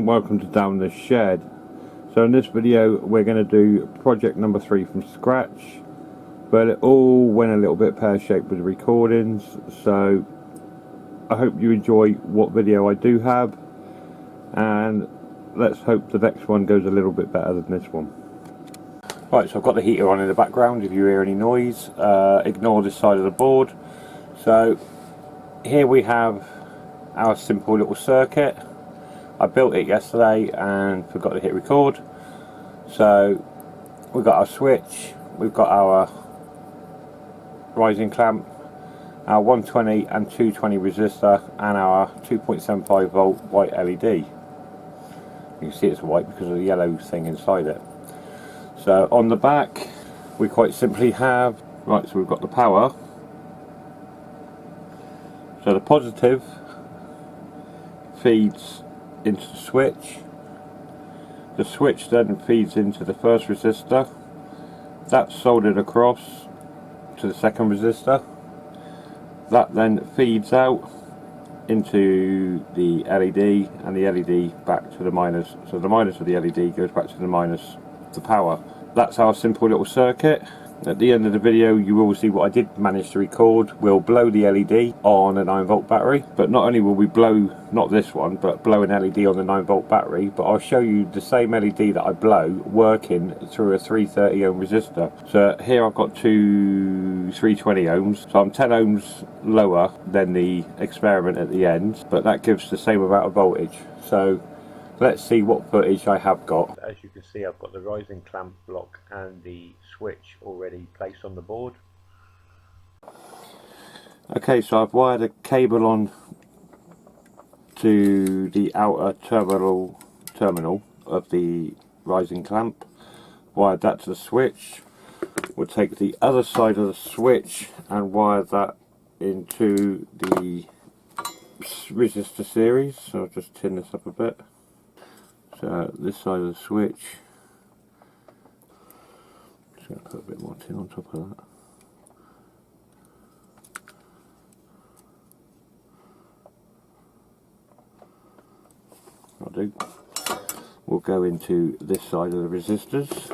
welcome to Down This Shed. So in this video we're going to do project number 3 from scratch, but it all went a little bit pear-shaped with the recordings, so I hope you enjoy what video I do have, and let's hope the next one goes a little bit better than this one. Right, so I've got the heater on in the background. If you hear any noise, ignore this side of the board. So here we have our simple little circuit. I built it yesterday and forgot to hit record. So we've got our switch, we've got our rising clamp, our 120 and 220 resistor, and our 2.75 volt white LED. You can see it's white because of the yellow thing inside it. So on the back we quite simply have, right, so we've got the power. So the positive feeds into the switch then feeds into the first resistor, that's soldered across to the second resistor, that then feeds out into the LED, and the LED back to the minus, so the minus of the LED goes back to the minus of the power. That's our simple little circuit. At the end of the video you will see what I did manage to record. We'll blow the LED on a 9-volt battery, but not only will we blow, not this one, but blow an LED on the 9-volt battery, but I'll show you the same LED that I blow working through a 330 ohm resistor. So here I've got two 320 ohms, so I'm 10 ohms lower than the experiment at the end, but that gives the same amount of voltage. So let's see what footage I have got. As you can see, I've got the rising clamp block and the switch already placed on the board. Okay, so I've wired a cable on to the outer terminal of the rising clamp, wired that to the switch. We'll take the other side of the switch and wire that into the resistor series. So I'll just tin this up a bit. So this side of the switch, just going to put a bit more tin on top of that. I'll do. We'll go into this side of the resistors.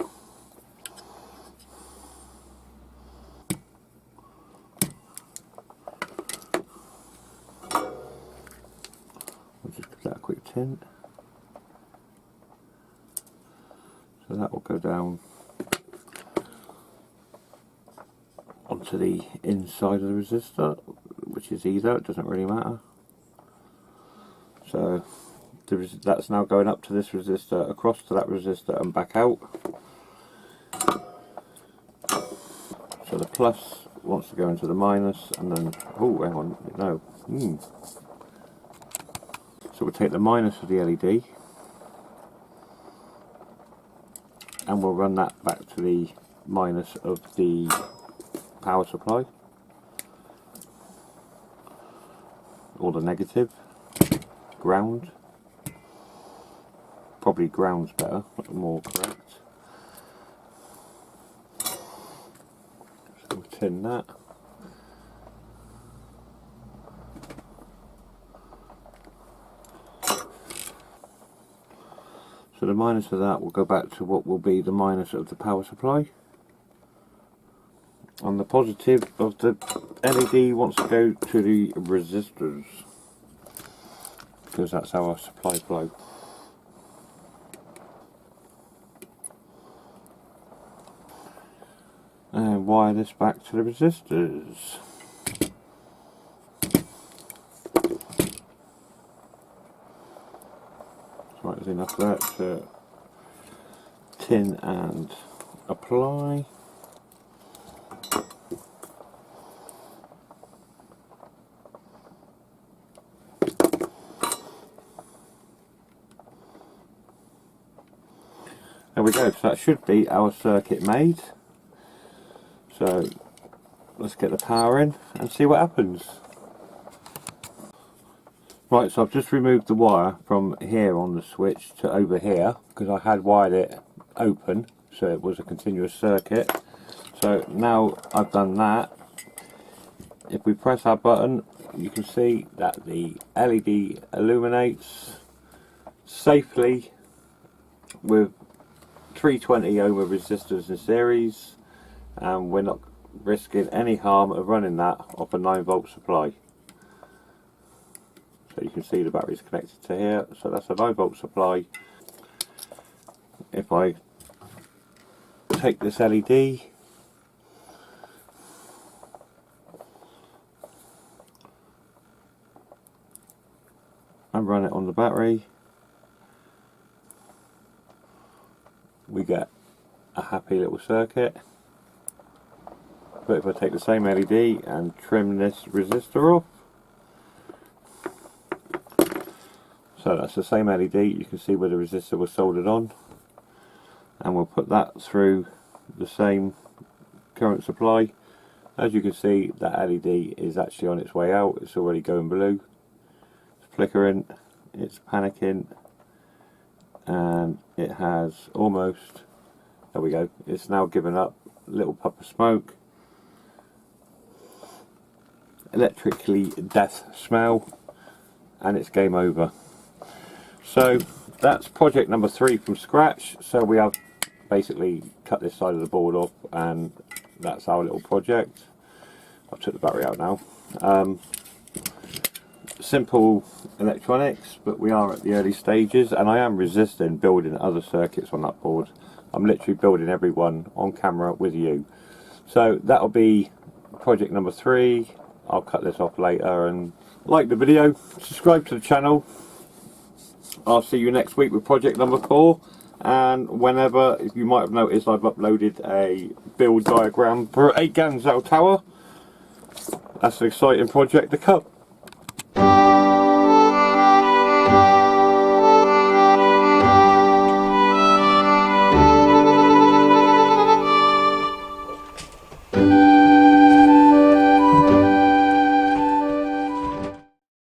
We'll just give that a quick tint. So that will go down onto the inside of the resistor, which is either, it doesn't really matter. So that's now going up to this resistor, across to that resistor and back out. So the plus wants to go into the minus, and then, oh hang on, no. So we'll take the minus of the LED and we'll run that back to the minus of the power supply, or the negative, ground. Probably ground's better, more correct. So we'll tin that. So the minus of that will go back to what will be the minus of the power supply. And the positive of the LED wants to go to the resistors, because that's our supply flow. And wire this back to the resistors. Right, there's enough of that to tin and apply. There we go, so that should be our circuit made. So let's get the power in and see what happens. Right, so I've just removed the wire from here on the switch to over here, because I had wired it open so it was a continuous circuit. So now I've done that, if we press our button you can see that the LED illuminates safely with 320 ohm of resistors in series, and we're not risking any harm of running that off a 9-volt supply. So you can see the battery's connected to here, so that's a 9-volt supply. If I take this LED and run it on the battery, we get a happy little circuit. But if I take the same LED and trim this resistor off, so that's the same LED, you can see where the resistor was soldered on, and we'll put that through the same current supply. As you can see, that LED is actually on its way out. It's already going blue, it's flickering, it's panicking, and it has almost, there we go, it's now given up a little puff of smoke, electrically death smell, and it's game over. So that's project number 3 from scratch. So we have basically cut this side of the board off, and that's our little project. I've took the battery out now. Simple electronics, but we are at the early stages, and I am resisting building other circuits on that board. I'm literally building every one on camera with you. So that'll be project number 3. I'll cut this off later, and like the video, subscribe to the channel. I'll see you next week with project number 4, and whenever, if you might have noticed, I've uploaded a build diagram for 8 Ganzhou tower. That's an exciting project to cut.